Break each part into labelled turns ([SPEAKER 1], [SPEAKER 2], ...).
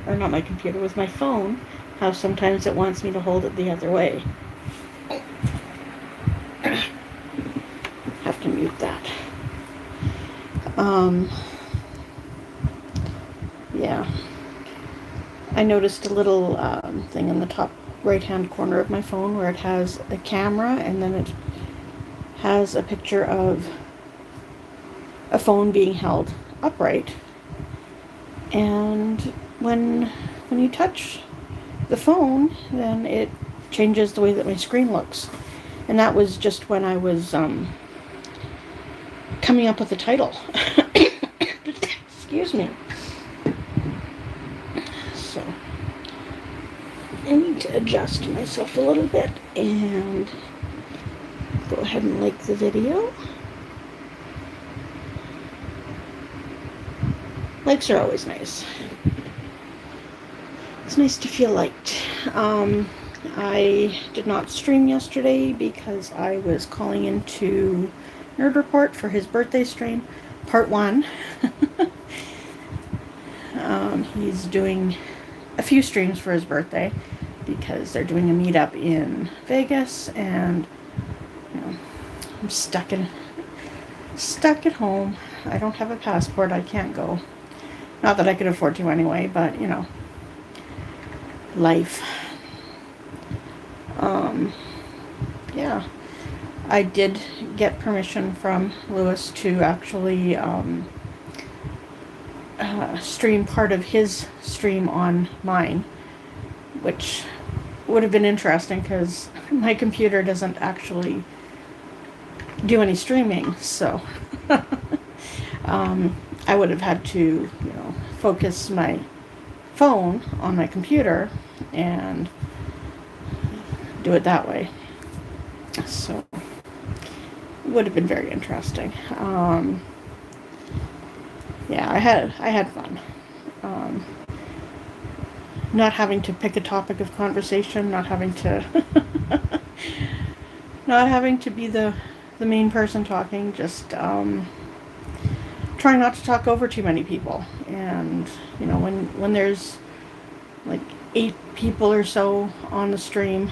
[SPEAKER 1] or not my computer, with my phone, how sometimes it wants me to hold it the other way. Have to mute that. Yeah. I noticed a little thing in the top right-hand corner of my phone where it has a camera, and then it has a picture of a phone being held upright. And when you touch the phone, then it changes the way that my screen looks. And that was just when I was coming up with the title. Excuse me. So I need to adjust myself a little bit and go ahead and like the video. Likes are always nice. It's nice to feel liked. I did not stream yesterday because I was calling into Nerd Report for his birthday stream, part 1. He's doing a few streams for his birthday because they're doing a meetup in Vegas, and I'm stuck at home. I don't have a passport. I can't go. Not that I could afford to anyway, but life. Yeah, I did get permission from Lewis to actually stream part of his stream on mine, which would have been interesting because my computer doesn't actually do any streaming, so I would have had to, focus my phone on my computer and do it that way. So it would have been very interesting. Yeah, I had fun. Not having to pick a topic of conversation, not having to not having to be the main person talking, just trying not to talk over too many people. And when there's like 8 people or so on the stream,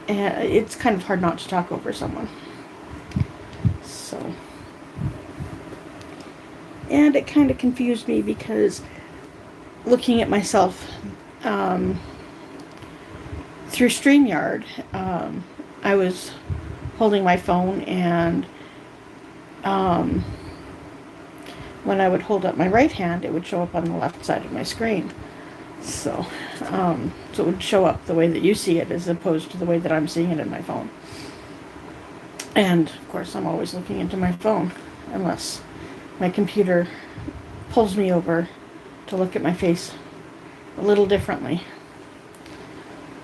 [SPEAKER 1] it's kind of hard not to talk over someone. So, and it kind of confused me because looking at myself through StreamYard, I was holding my phone, and when I would hold up my right hand, it would show up on the left side of my screen. So it would show up the way that you see it as opposed to the way that I'm seeing it in my phone. And of course, I'm always looking into my phone unless my computer pulls me over to look at my face a little differently.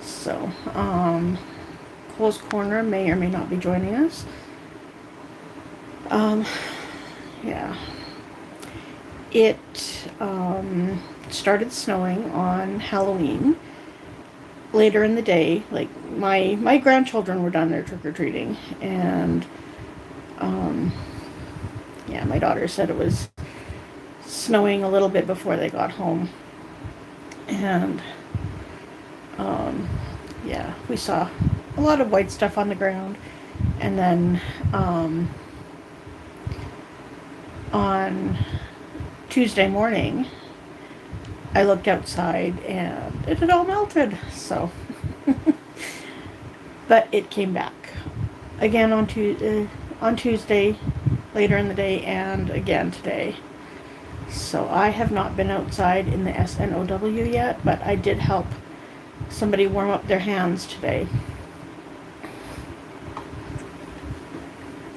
[SPEAKER 1] So, Cole's Corner may or may not be joining us. Yeah. It started snowing on Halloween later in the day. Like my grandchildren were done their trick-or-treating, and yeah, my daughter said it was snowing a little bit before they got home. And yeah, we saw a lot of white stuff on the ground. And then on Tuesday morning, I looked outside and it had all melted. So, but it came back again on Tuesday, later in the day, and again today. So I have not been outside in the SNOW yet, but I did help somebody warm up their hands today.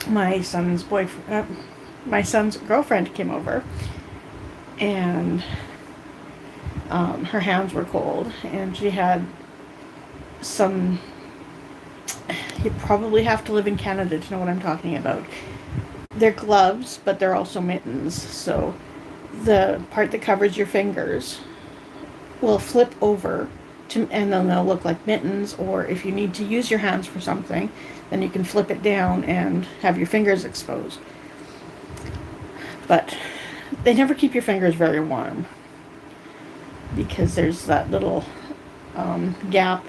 [SPEAKER 1] My son's girlfriend came over, and her hands were cold, and she had some. You probably have to live in Canada to know what I'm talking about. They're gloves, but they're also mittens. So the part that covers your fingers will flip over and then they'll look like mittens, or if you need to use your hands for something, then you can flip it down and have your fingers exposed. But they never keep your fingers very warm. because there's that little gap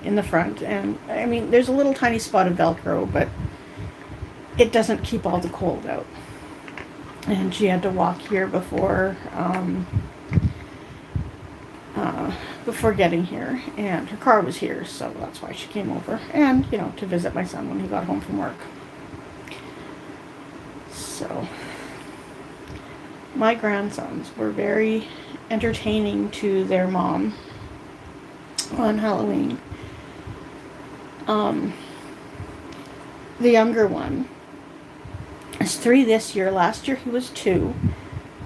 [SPEAKER 1] in the front, and I mean there's a little tiny spot of Velcro, but it doesn't keep all the cold out. And she had to walk here before getting here, and her car was here, so that's why she came over, and to visit my son when he got home from work. So my grandsons were very entertaining to their mom on Halloween. The younger one is 3 this year. Last year he was 2,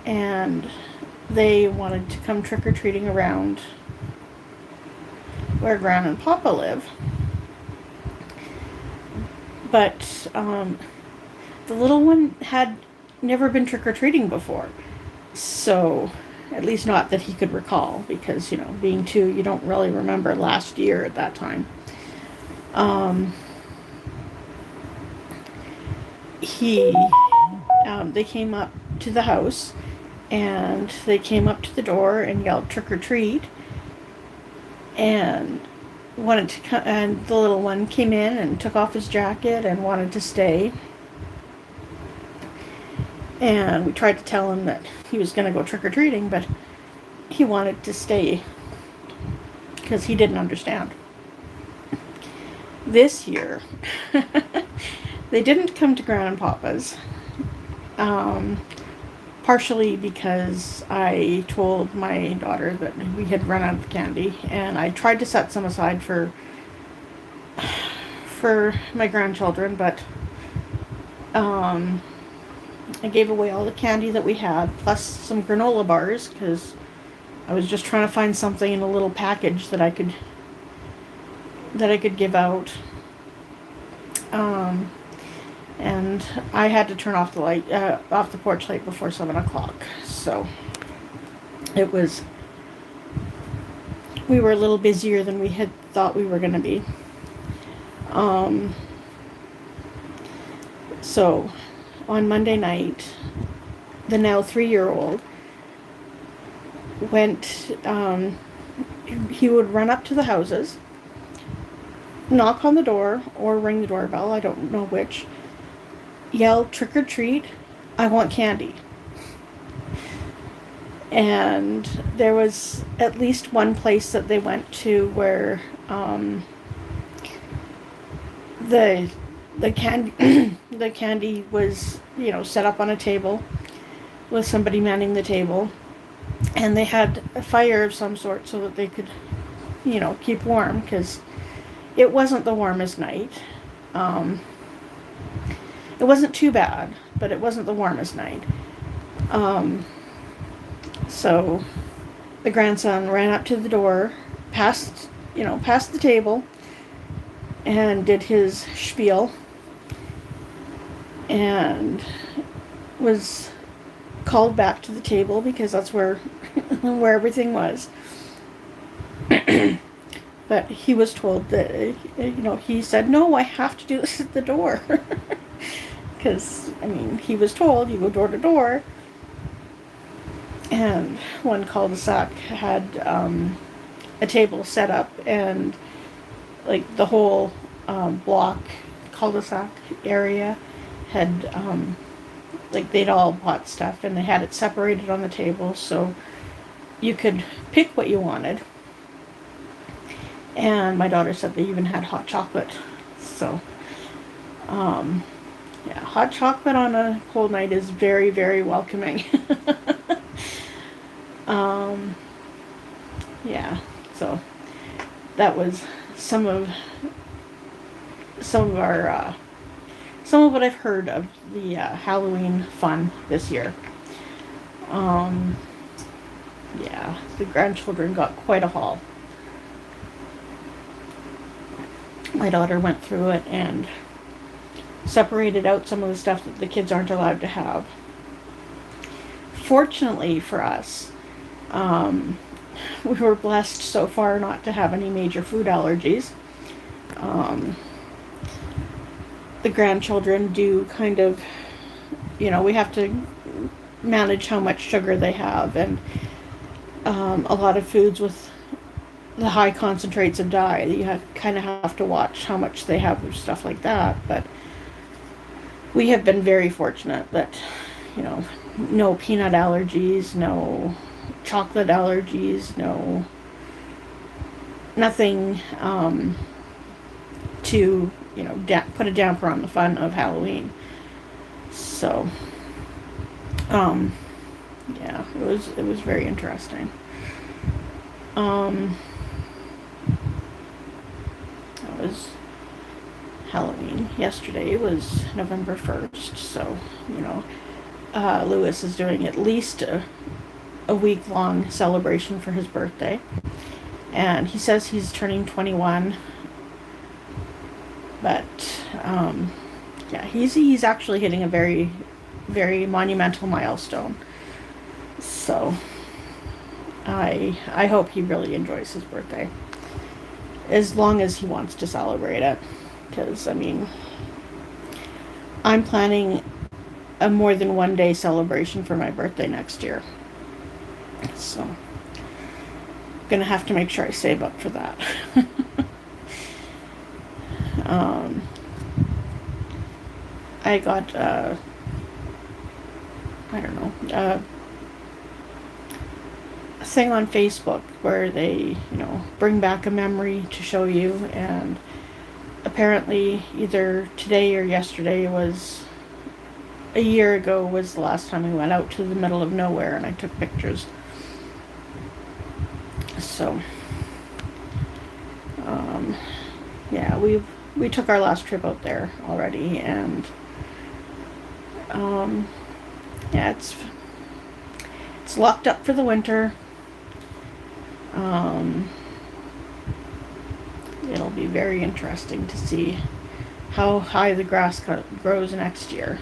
[SPEAKER 1] and they wanted to come trick-or-treating around where Gran and Papa live. But the little one had never been trick-or-treating before. So, at least not that he could recall, because, being 2, you don't really remember last year at that time. They came up to the house, and they came up to the door and yelled trick or treat, and wanted to come, and the little one came in and took off his jacket and wanted to stay. And we tried to tell him that he was going to go trick or treating, but he wanted to stay because he didn't understand. This year, they didn't come to Gran and Papa's. Partially because I told my daughter that we had run out of candy, and I tried to set some aside for my grandchildren, but I gave away all the candy that we had, plus some granola bars, because I was just trying to find something in a little package that I could give out. And I had to turn off the light, off the porch light before 7 o'clock. So we were a little busier than we had thought we were going to be. So on Monday night, the now 3-year-old went, he would run up to the houses, knock on the door or ring the doorbell, I don't know which, yell trick or treat, I want candy. And there was at least one place that they went to where the candy the candy was set up on a table with somebody manning the table, and they had a fire of some sort so that they could keep warm, because it wasn't the warmest night. It wasn't too bad, but it wasn't the warmest night. So the grandson ran up to the door, past the table, and did his spiel, and was called back to the table because that's where everything was. But he was told that, he said, no, I have to do this at the door. Because, he was told you go door to door. And one cul-de-sac had a table set up, and the whole block cul-de-sac area had, they'd all bought stuff, and they had it separated on the table so you could pick what you wanted. And my daughter said they even had hot chocolate. So, yeah, hot chocolate on a cold night is very, very welcoming. Yeah, so that was some of what I've heard of the Halloween fun this year. Yeah, the grandchildren got quite a haul. My daughter went through it and separated out some of the stuff that the kids aren't allowed to have. Fortunately for us, we were blessed so far not to have any major food allergies. The grandchildren do kind of, we have to manage how much sugar they have, and a lot of foods with the high concentrates of dye. You kind of have to watch how much they have of stuff like that. But we have been very fortunate that, no peanut allergies, no chocolate allergies, nothing to, put a damper on the fun of Halloween. So, yeah, it was very interesting. That was Halloween. Yesterday was November 1st, so, Lewis is doing at least a week-long celebration for his birthday. And he says he's turning 21. But, yeah, he's actually hitting a very, very monumental milestone. So, I hope he really enjoys his birthday. As long as he wants to celebrate it. Because, I'm planning a more than one day celebration for my birthday next year. So, I'm gonna have to make sure I save up for that. I got, I don't know, a thing on Facebook where they, bring back a memory to show you, and apparently either today or yesterday was a year ago was the last time we went out to the middle of nowhere and I took pictures. So, yeah, we took our last trip out there already, and yeah, it's locked up for the winter. It'll be very interesting to see how high the grass grows next year.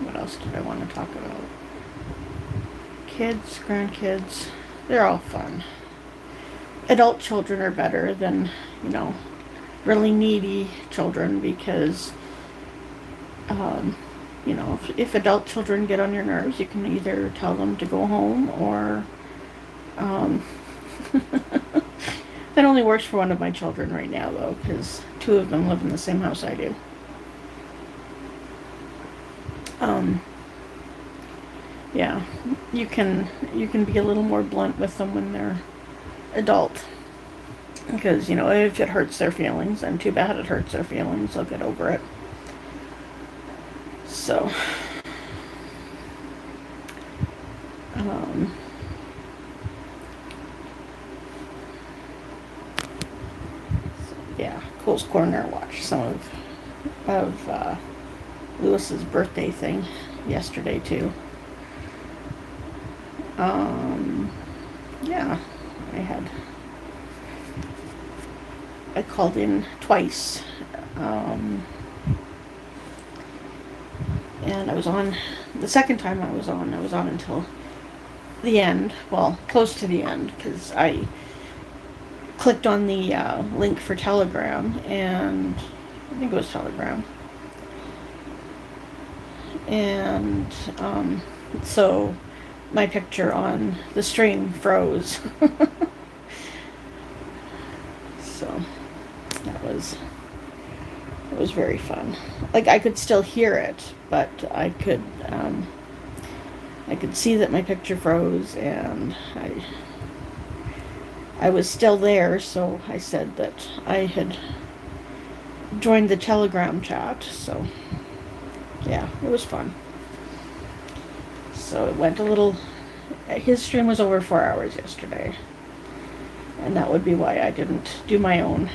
[SPEAKER 1] What else did I want to talk about? Kids, grandkids, they're all fun. Adult children are better than, really needy children, because, if adult children get on your nerves, you can either tell them to go home or, that only works for one of my children right now, though, because two of them live in the same house I do. Yeah, you can be a little more blunt with them when they're adult, because if it hurts their feelings, then too bad it hurts their feelings. They'll get over it. So, yeah, Cole's Corner watched some of Lewis's birthday thing yesterday too. Yeah, I called in twice, and I was on, the second time I was on until the end, well, close to the end, because I clicked on the link for Telegram, and I think it was Telegram, and so my picture on the stream froze. So it was very fun. Like, I could still hear it, but I could see that my picture froze, and I was still there, so I said that I had joined the Telegram chat. So yeah, it was fun. So it went a little, his stream was over 4 hours yesterday. And that would be why I didn't do my own.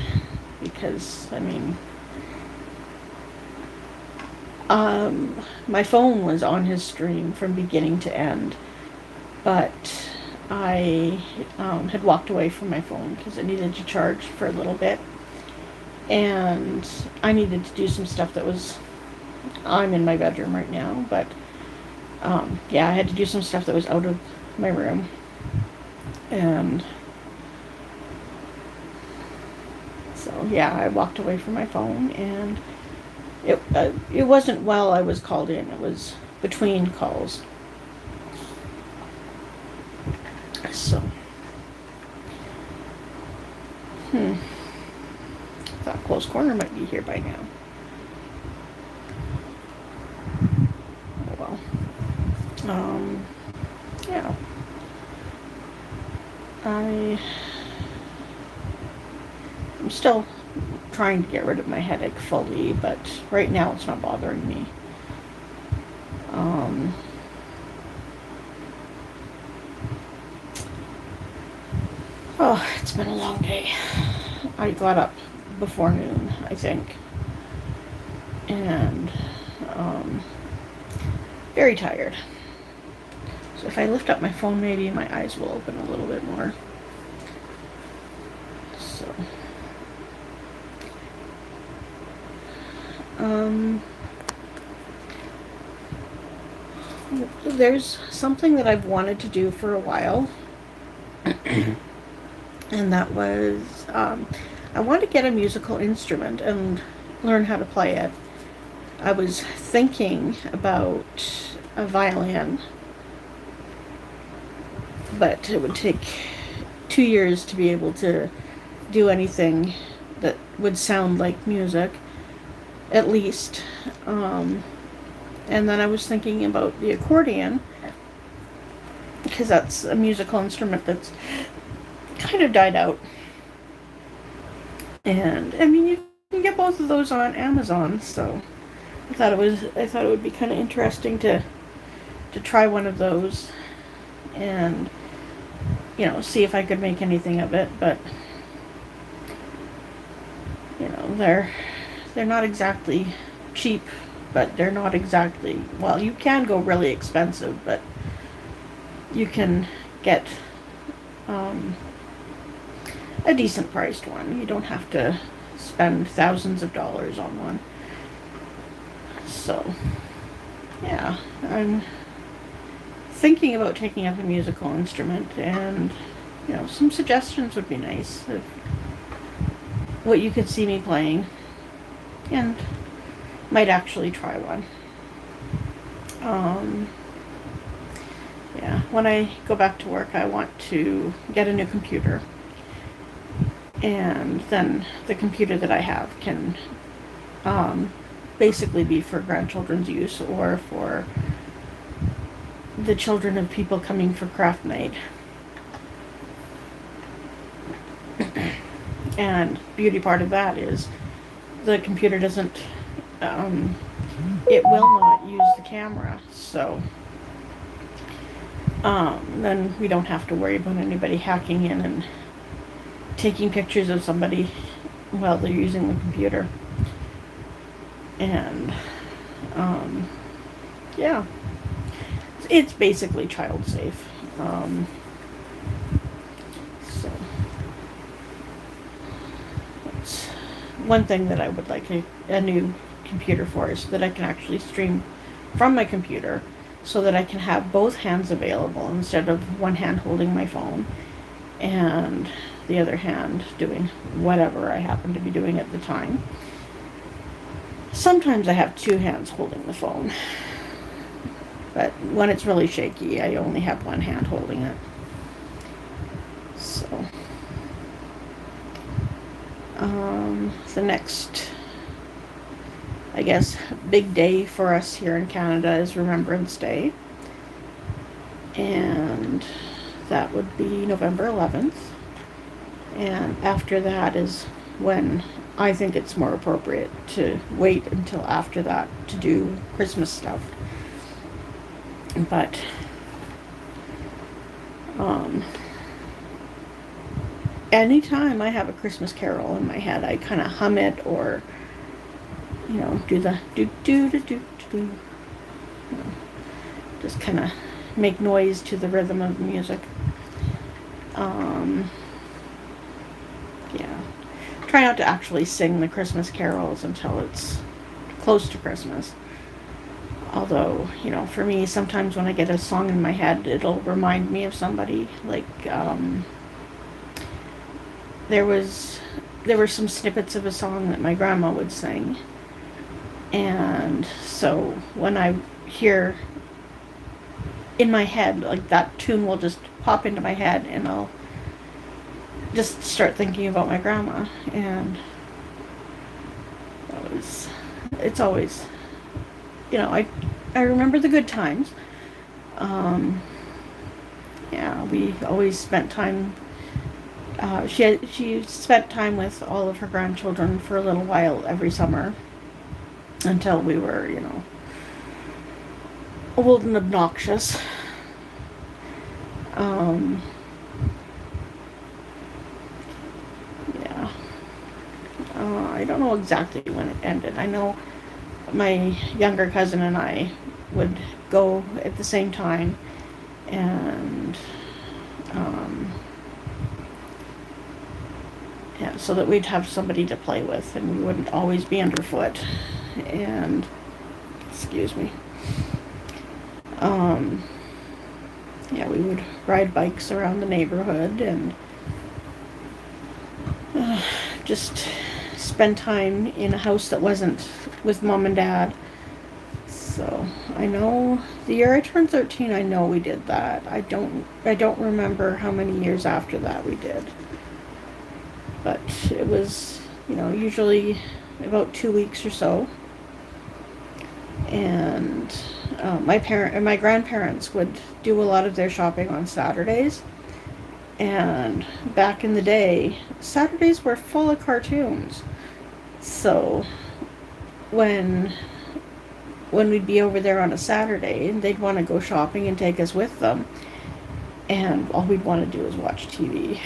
[SPEAKER 1] Because, my phone was on his stream from beginning to end. But I had walked away from my phone because it needed to charge for a little bit. And I needed to do some stuff that was, I'm in my bedroom right now, but yeah, I had to do some stuff that was out of my room, and so yeah, I walked away from my phone, and it wasn't while I was called in. It was between calls, So, thought Close Corner might be here by now. Oh well. Yeah. I'm still trying to get rid of my headache fully, but right now it's not bothering me. Oh, it's been a long day. I got up before noon, I think. And, very tired. So if I lift up my phone, maybe my eyes will open a little bit more. So, there's something that I've wanted to do for a while. And that was, I wanted to get a musical instrument and learn how to play it. I was thinking about a violin, but it would take 2 years to be able to do anything that would sound like music, at least. And then I was thinking about the accordion, because that's a musical instrument that's kind of died out. And I mean, you can get both of those on Amazon, so I thought it would be kind of interesting to try one of those and, you know, see if I could make anything of it. But, you know, they're not exactly cheap, but they're not exactly, well, you can go really expensive, but you can get a decent priced one. You don't have to spend thousands of dollars on one. So, yeah, I'm thinking about taking up a musical instrument, and, you know, some suggestions would be nice of what you could see me playing, and might actually try one. Yeah, when I go back to work, I want to get a new computer. And then the computer that I have can basically be for grandchildren's use or for the children of people coming for craft night. And beauty part of that is the computer doesn't, it will not use the camera, so then we don't have to worry about anybody hacking in and taking pictures of somebody while they're using the computer. And, yeah, it's basically child safe. So, that's one thing that I would like a new computer for, is that I can actually stream from my computer, so that I can have both hands available instead of one hand holding my phone and the other hand doing whatever I happen to be doing at the time. Sometimes I have two hands holding the phone, but when it's really shaky, I only have one hand holding it. So, the next, I guess, big day for us here in Canada is Remembrance Day, and that would be November 11th. And after that is when I think it's more appropriate to wait until after that to do Christmas stuff. But, anytime I have a Christmas carol in my head, I kind of hum it, or, you know, do the do. You know, just kind of make noise to the rhythm of the music. Yeah. Try not to actually sing the Christmas carols until it's close to Christmas. Although, you know, for me, sometimes when I get a song in my head, it'll remind me of somebody. Like, there were some snippets of a song that my grandma would sing. And so when I hear in my head, like that tune will just pop into my head, and I'll just start thinking about my grandma. And it's always, I remember the good times. Yeah, we always spent time. She spent time with all of her grandchildren for a little while every summer until we were, old and obnoxious. Yeah. I don't know exactly when it ended. I know my younger cousin and I would go at the same time, and yeah, so that we'd have somebody to play with and we wouldn't always be underfoot. And excuse me. Yeah, we would ride bikes around the neighborhood and just spend time in a house that wasn't with mom and dad. So I know the year I turned 13, I know we did that. I don't remember how many years after that we did. But it was, usually about 2 weeks or so. And my grandparents would do a lot of their shopping on Saturdays. And back in the day, Saturdays were full of cartoons. So when we'd be over there on a Saturday, they'd want to go shopping and take us with them. And all we'd want to do is watch TV.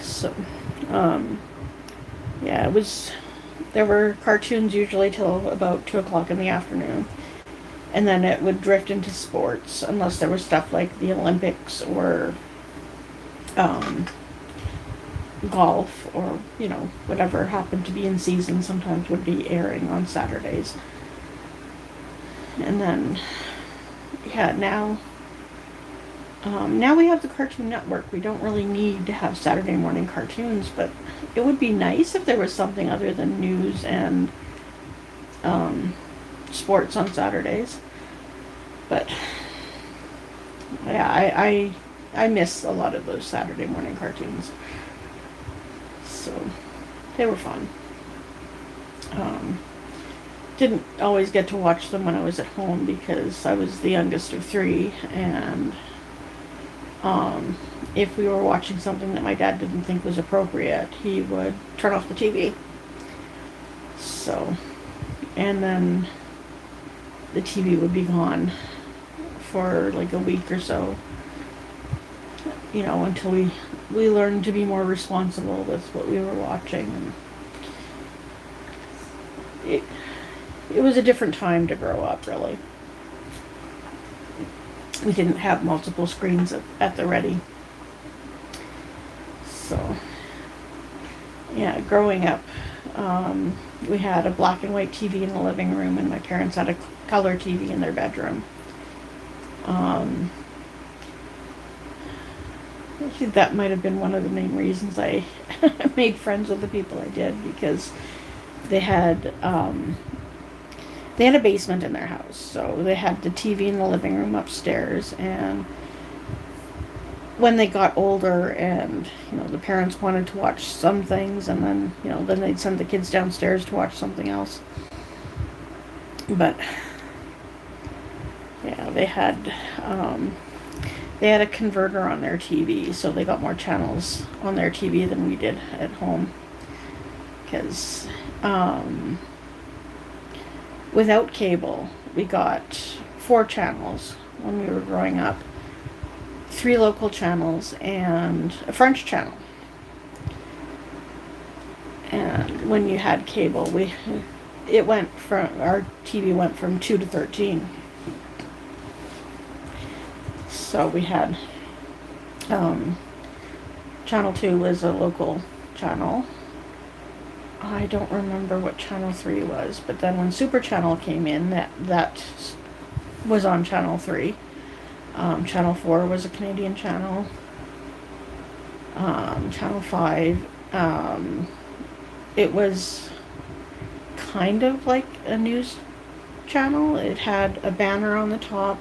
[SPEAKER 1] So, yeah, there were cartoons usually till about 2 o'clock in the afternoon. And then it would drift into sports, unless there was stuff like the Olympics or golf or, whatever happened to be in season sometimes would be airing on Saturdays. And then, yeah, now we have the Cartoon Network. We don't really need to have Saturday morning cartoons, but it would be nice if there was something other than news and sports on Saturdays. But yeah, I miss a lot of those Saturday morning cartoons. So they were fun. Didn't always get to watch them when I was at home because I was the youngest of 3, and if we were watching something that my dad didn't think was appropriate, he would turn off the TV. So, and then the TV would be gone for like a week or so, until we learned to be more responsible with what we were watching. And it was a different time to grow up, really. We didn't have multiple screens at the ready. So, yeah, growing up, we had a black and white TV in the living room, and my parents had a color TV in their bedroom. I think that might have been one of the main reasons I made friends with the people I did, because they had a basement in their house, so they had the TV in the living room upstairs. And when they got older and, the parents wanted to watch some things, and then, then they'd send the kids downstairs to watch something else. But, yeah, they had a converter on their TV, so they got more channels on their TV than we did at home. Because, without cable, we got 4 channels when we were growing up. 3 local channels and a French channel. And when you had cable, our TV went from 2 to 13. So we had, Channel 2 was a local channel. I don't remember what Channel 3 was, but then when Super Channel came in, that was on Channel 3. Channel 4 was a Canadian channel. Channel 5, it was kind of like a news channel. It had a banner on the top,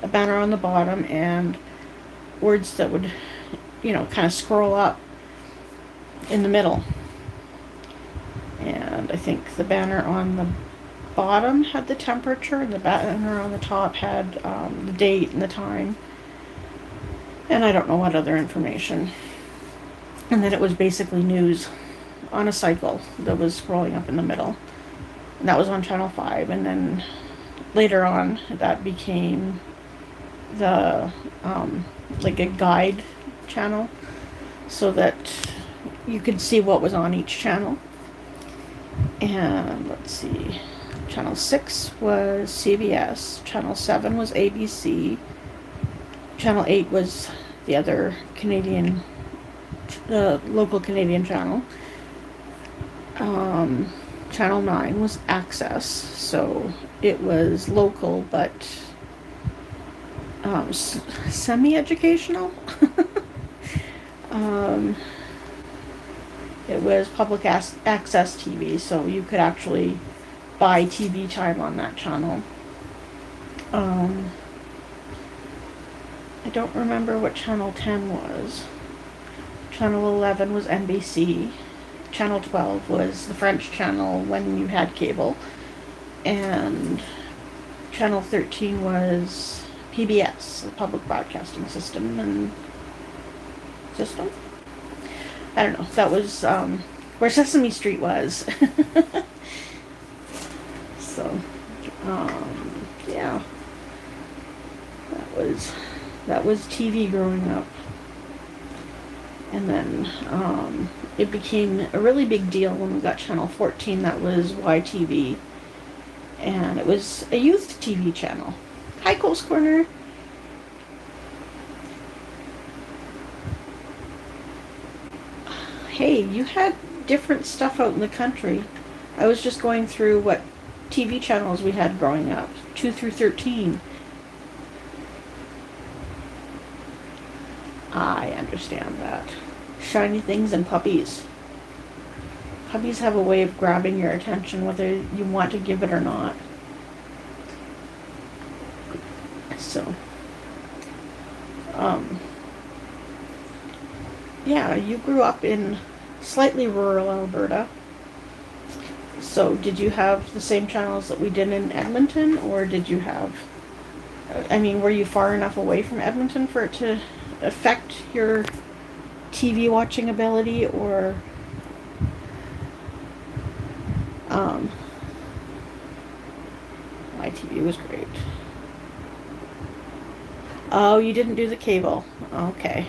[SPEAKER 1] a banner on the bottom, and words that would, kind of scroll up in the middle. And I think the banner on the bottom had the temperature, and the banner on the top had the date and the time. And I don't know what other information. And then it was basically news on a cycle that was scrolling up in the middle. And that was on Channel 5. And then later on, that became the, like a guide channel, so that you could see what was on each channel. And let's see, Channel 6 was CBS, Channel 7 was ABC, Channel 8 was the other Canadian, local Canadian channel. Channel 9 was Access, so it was local but semi-educational. It was public access TV, so you could actually buy TV time on that channel. I don't remember what Channel 10 was. Channel 11 was NBC. Channel 12 was the French channel when you had cable. And Channel 13 was PBS, the Public Broadcasting System. I don't know. That was where Sesame Street was. So, yeah. That was TV growing up. And then it became a really big deal when we got Channel 14. That was YTV. And it was a youth TV channel. Hi, Cole's Corner. Hey, you had different stuff out in the country. I was just going through what TV channels we had growing up. 2 through 13. I understand that. Shiny things and puppies. Puppies have a way of grabbing your attention whether you want to give it or not. So, yeah, you grew up in slightly rural Alberta. So did you have the same channels that we did in Edmonton, or did you have, were you far enough away from Edmonton for it to affect your TV watching ability, or my TV was great. Oh, you didn't do the cable. Okay.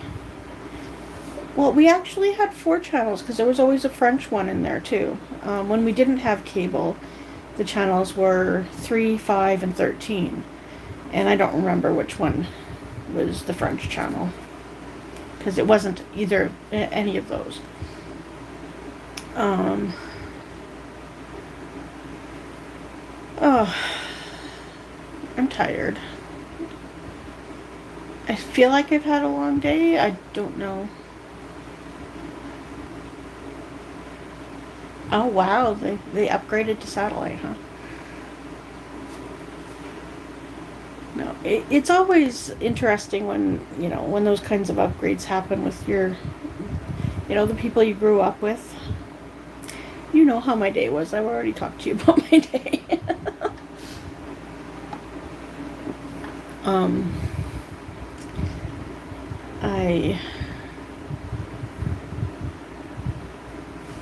[SPEAKER 1] Well, we actually had 4 channels because there was always a French one in there too. When we didn't have cable, the channels were 3, 5, and 13. And I don't remember which one was the French channel, because it wasn't either any of those. Oh, I'm tired. I feel like I've had a long day. I don't know. Oh wow, they upgraded to satellite, huh? No, it's always interesting when those kinds of upgrades happen with your, the people you grew up with. You know how my day was. I've already talked to you about my day.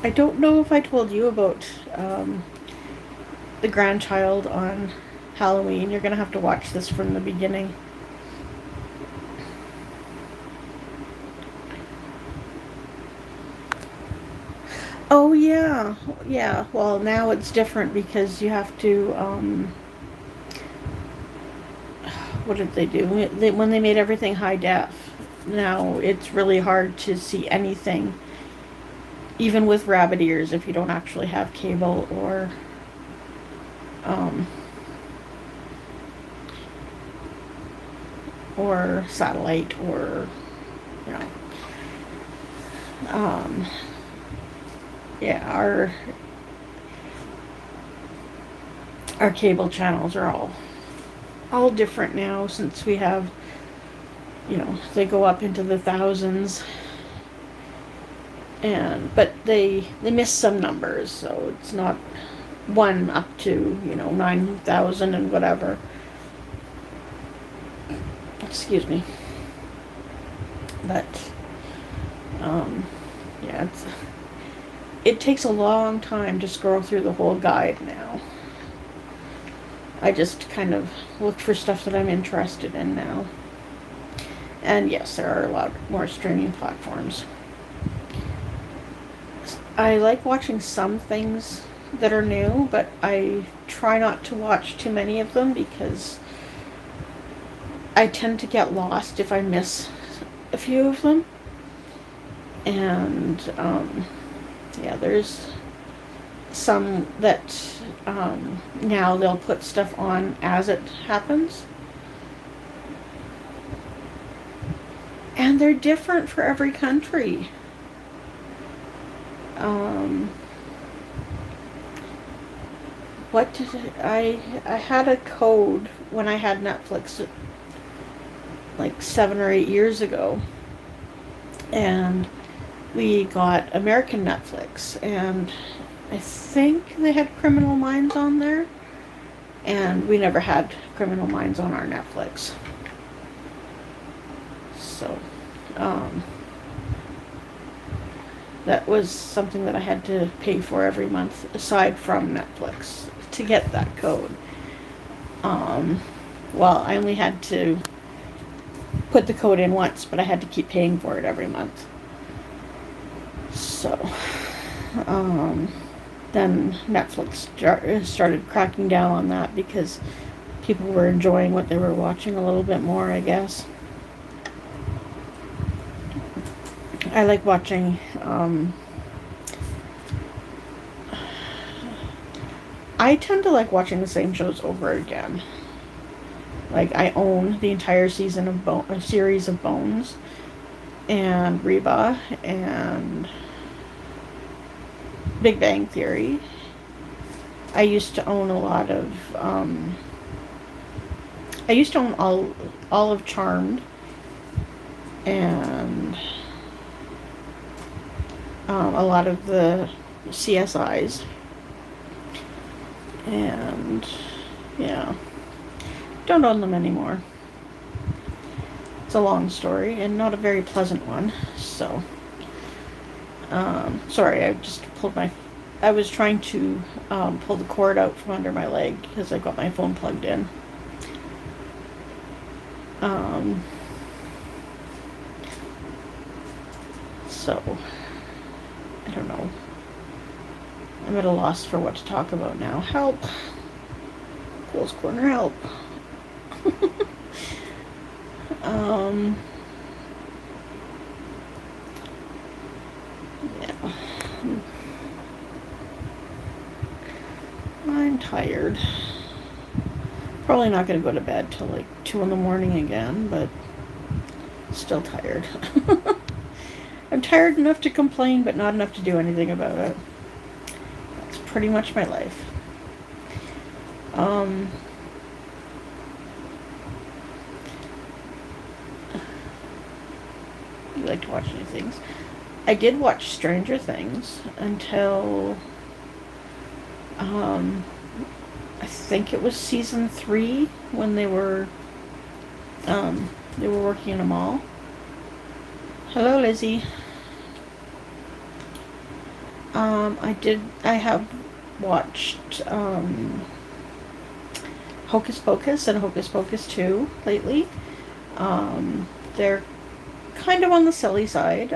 [SPEAKER 1] I don't know if I told you about the grandchild on Halloween. You're gonna have to watch this from the beginning. Oh yeah, yeah. Well, now it's different because you have to. What did they do? When they made everything high def, now it's really hard to see anything, even with rabbit ears, if you don't actually have cable or satellite, or yeah, our cable channels are all different now, since we have, they go up into the thousands, but they miss some numbers, so it's not one up to 9,000 and whatever. Excuse me. But yeah, it takes a long time to scroll through the whole guide now. I just kind of look for stuff that I'm interested in now. And yes, there are a lot more streaming platforms. I like watching some things that are new, but I try not to watch too many of them because I tend to get lost if I miss a few of them. And yeah, there's some that now they'll put stuff on as it happens. And they're different for every country. What did I had a code when I had Netflix like 7 or 8 years ago. And we got American Netflix, and I think they had Criminal Minds on there. And we never had Criminal Minds on our Netflix. So, that was something that I had to pay for every month, aside from Netflix, to get that code. Well, I only had to put the code in once, but I had to keep paying for it every month. So, then Netflix started cracking down on that because people were enjoying what they were watching a little bit more, I guess. I like watching, I tend to like watching the same shows over again. Like, I own the entire season of series of Bones and Reba and Big Bang Theory. I used to own a lot of, I used to own all of Charmed and a lot of the CSIs. And yeah, don't own them anymore. It's a long story and not a very pleasant one. So, sorry, I was trying to pull the cord out from under my leg because I got my phone plugged in. So, I don't know. I'm at a loss for what to talk about now. Help. Cole's Corner, help. Yeah. I'm tired. Probably not going to go to bed till like 2 in the morning again, but still tired. I'm tired enough to complain, but not enough to do anything about it. That's pretty much my life. You like to watch new things? I did watch Stranger Things until, I think it was season 3 when they were working in a mall. Hello, Lizzie. I have watched, Hocus Pocus and Hocus Pocus 2 lately. They're kind of on the silly side.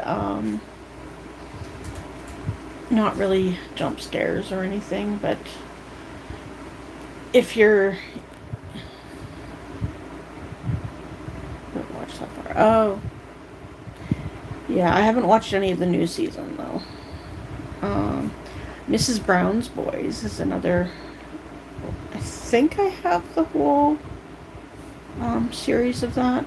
[SPEAKER 1] Not really jump scares or anything, but if you're... Don't watch that far. Oh. Yeah, I haven't watched any of the new season, though. Mrs. Brown's Boys is another... I think I have the whole series of that.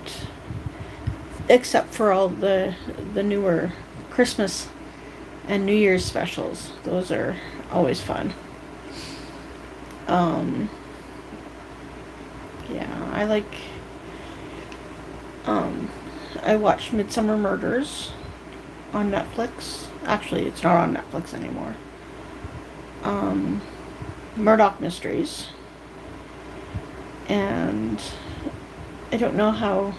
[SPEAKER 1] Except for all the newer Christmas and New Year's specials. Those are always fun. Yeah, I like, um, I watched Midsummer Murders on Netflix. Actually, it's not on Netflix anymore. Um, Murdoch Mysteries. And I don't know how.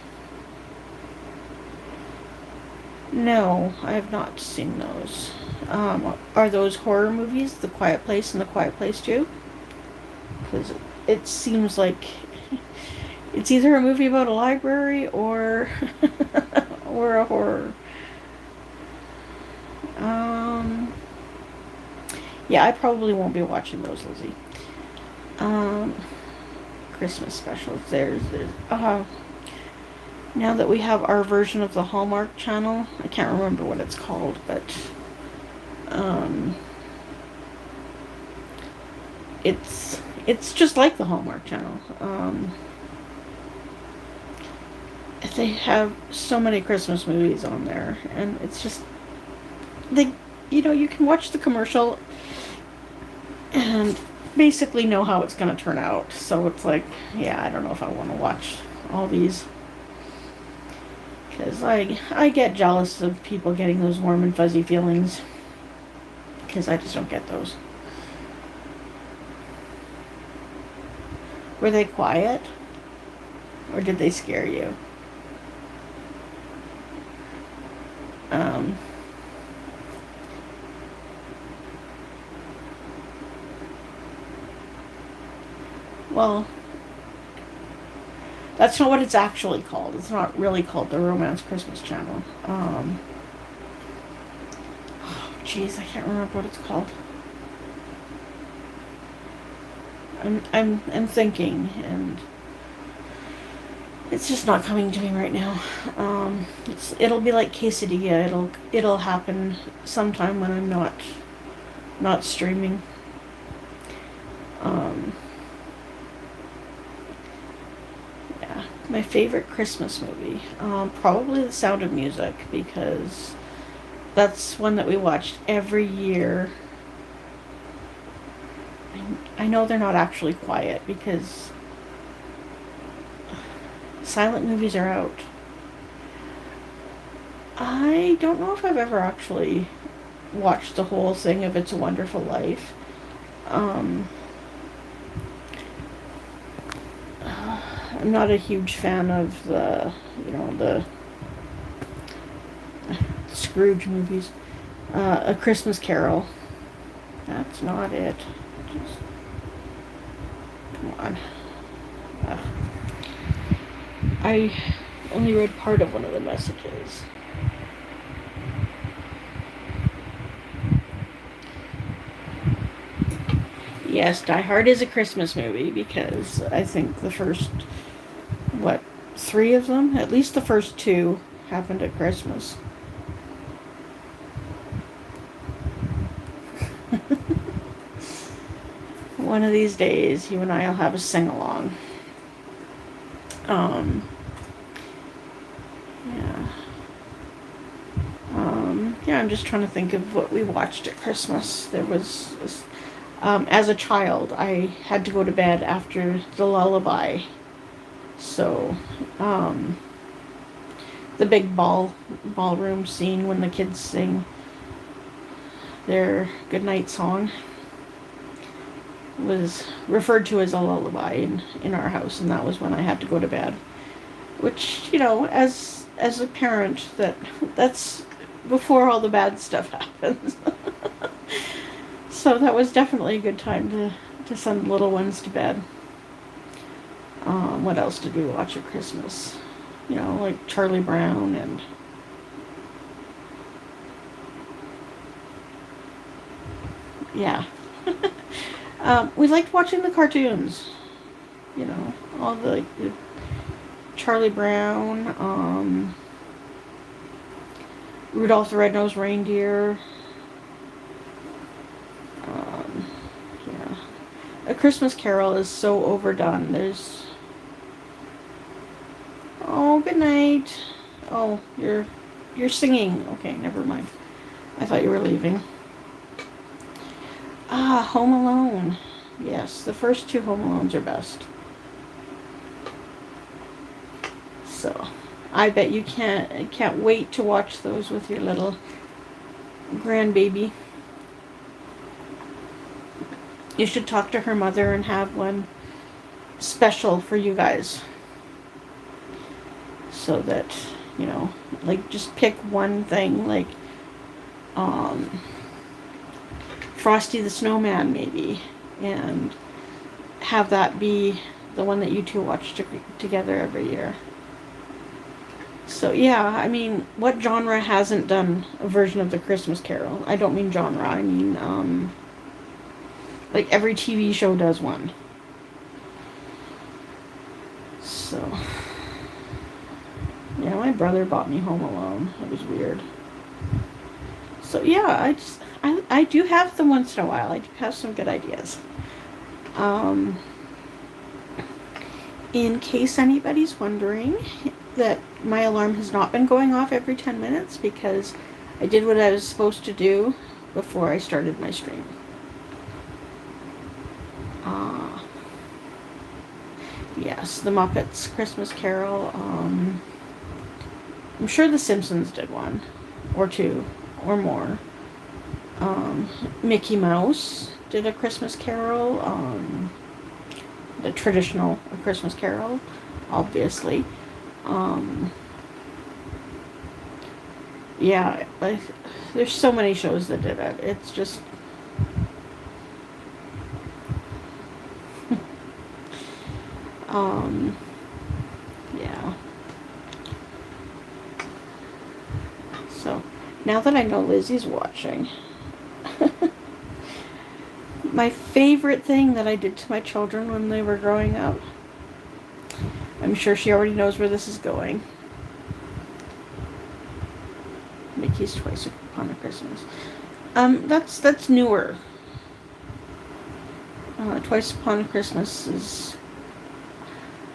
[SPEAKER 1] No, I have not seen those. Are those horror movies, The Quiet Place and The Quiet Place 2? Because it seems like it's either a movie about a library or or a horror. Um, yeah, I probably won't be watching those, Lizzie. Um, Christmas specials. There's now that we have our version of the Hallmark Channel, I can't remember what it's called, but um, it's just like the Hallmark Channel. They have so many Christmas movies on there, and it's just they, you can watch the commercial and basically know how it's going to turn out. So it's like, yeah, I don't know if I want to watch all these. Because I get jealous of people getting those warm and fuzzy feelings. Because I just don't get those. Were they quiet? Or did they scare you? Um, well, that's not what it's actually called. It's not really called the Romance Christmas Channel. Jeez, I can't remember what it's called. I'm thinking, and it's just not coming to me right now. It'll be like Quesadilla. It'll happen sometime when I'm not streaming. Um, yeah, my favorite Christmas movie, probably The Sound of Music, because that's one that we watched every year. I know they're not actually quiet because silent movies are out. I don't know if I've ever actually watched the whole thing of It's a Wonderful Life. Um, I'm not a huge fan of the Scrooge movies. A Christmas Carol. That's not it. Just, come on. Uh, I only read part of one of the messages. Yes, Die Hard is a Christmas movie because I think the first, what, three of them? At least the first two happened at Christmas. One of these days, you and I will have a sing-along. Yeah. Yeah, I'm just trying to think of what we watched at Christmas. There was, as a child, I had to go to bed after the lullaby. So, the big ballroom scene when the kids sing their goodnight song was referred to as a lullaby in our house, and that was when I had to go to bed. Which, as a parent, that's before all the bad stuff happens. So that was definitely a good time to send little ones to bed. What else did we watch at Christmas? Like Charlie Brown and yeah. We liked watching the cartoons. All the Charlie Brown, Rudolph the Red-Nosed Reindeer. Yeah. A Christmas Carol is so overdone. Oh, good night. Oh, you're singing. Okay, never mind. I thought you were leaving. Home Alone. Yes, the first two Home Alones are best. So I bet you can't wait to watch those with your little grandbaby. You should talk to her mother and have one special for you guys. So that, like just pick one thing, like Frosty the Snowman maybe, and have that be the one that you two watch together every year. So yeah, I mean, what genre hasn't done a version of the Christmas Carol? I don't mean genre, I mean like every TV show does one. So yeah, my brother bought me Home Alone. It was weird. So yeah, I do have them once in a while. I do have some good ideas. In case anybody's wondering, that my alarm has not been going off every 10 minutes because I did what I was supposed to do before I started my stream. Yes, the Muppets Christmas Carol. I'm sure the Simpsons did one or two or more. Mickey Mouse did a Christmas Carol. The traditional Christmas Carol, obviously. Yeah, there's so many shows that did it. It's just yeah. So now that I know Lizzie's watching, my favorite thing that I did to my children when they were growing up, I'm sure she already knows where this is going. Mickey's Twice Upon a Christmas. That's newer. Twice Upon a Christmas is,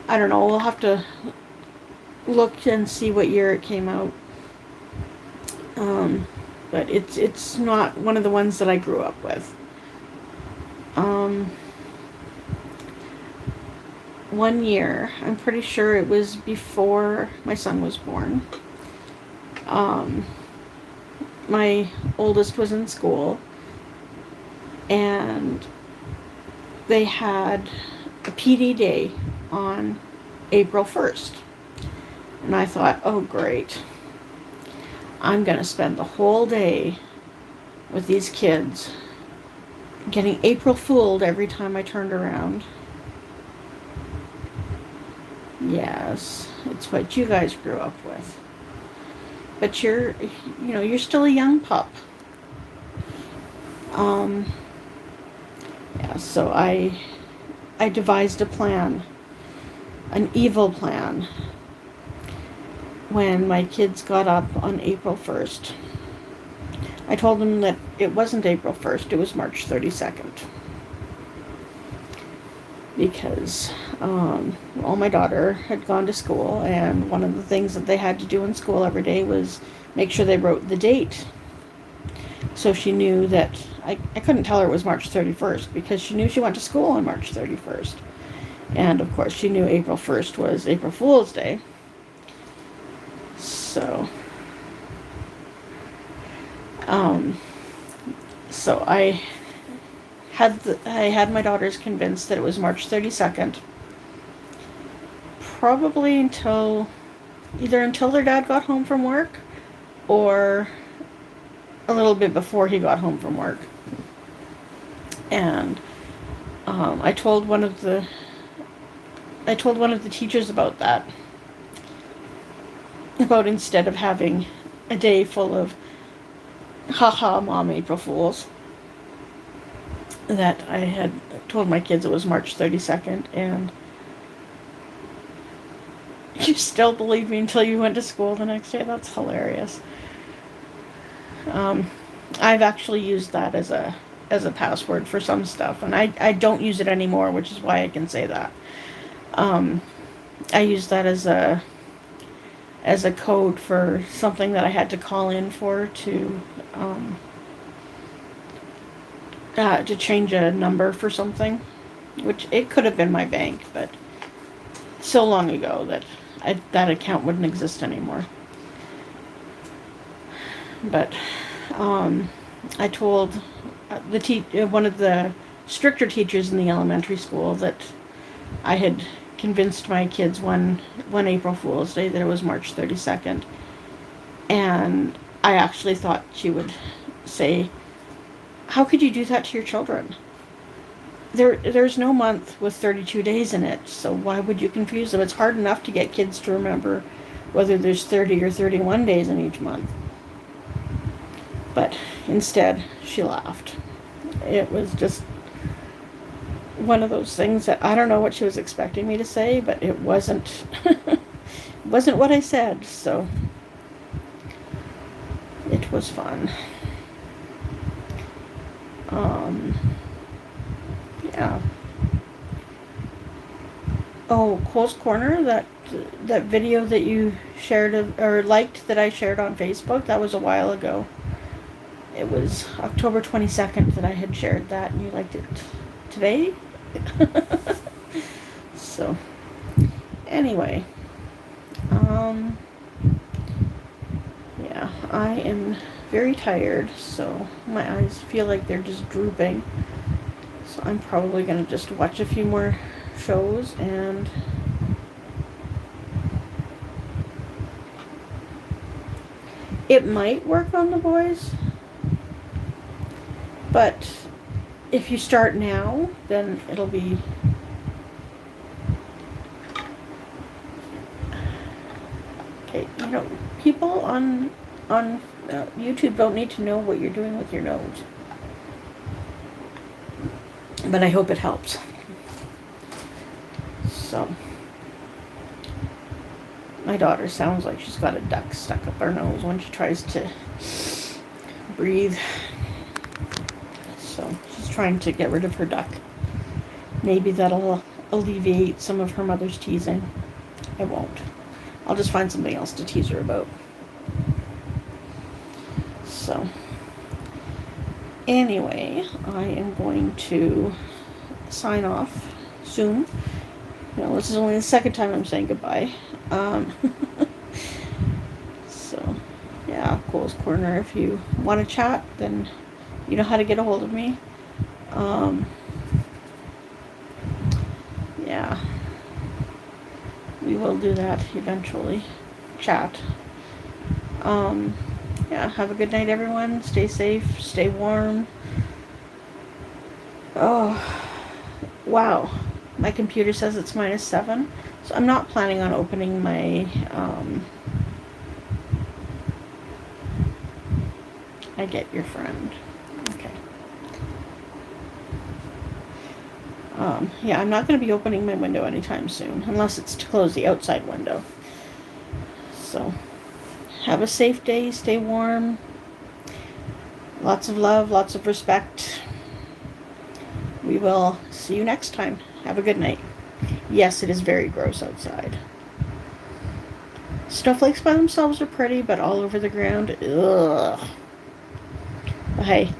[SPEAKER 1] I don't know, we'll have to look and see what year it came out. But it's not one of the ones that I grew up with. One year, I'm pretty sure it was before my son was born. My oldest was in school, and they had a PD day on April 1st. And I thought, oh great, I'm going to spend the whole day with these kids getting April Fooled every time I turned around. Yes, it's what you guys grew up with. But you're still a young pup. Yeah, so I devised a plan, an evil plan, when my kids got up on April 1st. I told them that it wasn't April 1st, it was March 32nd. Because, my daughter had gone to school, and one of the things that they had to do in school every day was make sure they wrote the date. So she knew that, I couldn't tell her it was March 31st, because she knew she went to school on March 31st. And, of course, she knew April 1st was April Fool's Day. So, I had my daughters convinced that it was March 32nd, probably until their dad got home from work, or a little bit before he got home from work. And I told one of the teachers about that, about instead of having a day full of haha mom April Fools, that I had told my kids it was March 32nd, and you still believe me until you went to school the next day? That's hilarious. I've actually used that as a password for some stuff, and I don't use it anymore, which is why I can say that. I use that as a code for something that I had to call in for to change a number for something, which it could have been my bank, but so long ago that that account wouldn't exist anymore. But I told one of the stricter teachers in the elementary school that I had convinced my kids one April Fool's Day that it was March 32nd. And I actually thought she would say, how could you do that to your children? There's no month with 32 days in it, so why would you confuse them? It's hard enough to get kids to remember whether there's 30 or 31 days in each month. But instead, she laughed. It was just one of those things that I don't know what she was expecting me to say, but it wasn't wasn't what I said, so it was fun. Yeah. Oh, Cole's Corner, that video that you shared or liked that I shared on Facebook, that was a while ago. It was October 22nd that I had shared that, and you liked it today. So, anyway, yeah, I am very tired, so my eyes feel like they're just drooping. So I'm probably gonna just watch a few more shows and it might work on the boys, but if you start now, then it'll be okay. You know, people on YouTube don't need to know what you're doing with your nose, but I hope it helps. So, my daughter sounds like she's got a duck stuck up her nose when she tries to breathe. So, she's trying to get rid of her duck. Maybe that'll alleviate some of her mother's teasing. I won't. I'll just find something else to tease her about. So, anyway, I am going to sign off soon. You know, this is only the second time I'm saying goodbye. So, yeah, Cole's Corner. If you want to chat, then you know how to get a hold of me. Yeah, we will do that eventually. Chat. Yeah, have a good night, everyone. Stay safe, stay warm. Oh, wow. My computer says it's -7, so I'm not planning on opening my, I get your friend. Okay. Yeah, I'm not going to be opening my window anytime soon, unless it's to close the outside window. So, have a safe day, stay warm. Lots of love, lots of respect. We will see you next time. Have a good night. Yes, it is very gross outside. Snowflakes by themselves are pretty, but all over the ground, ugh. Hey,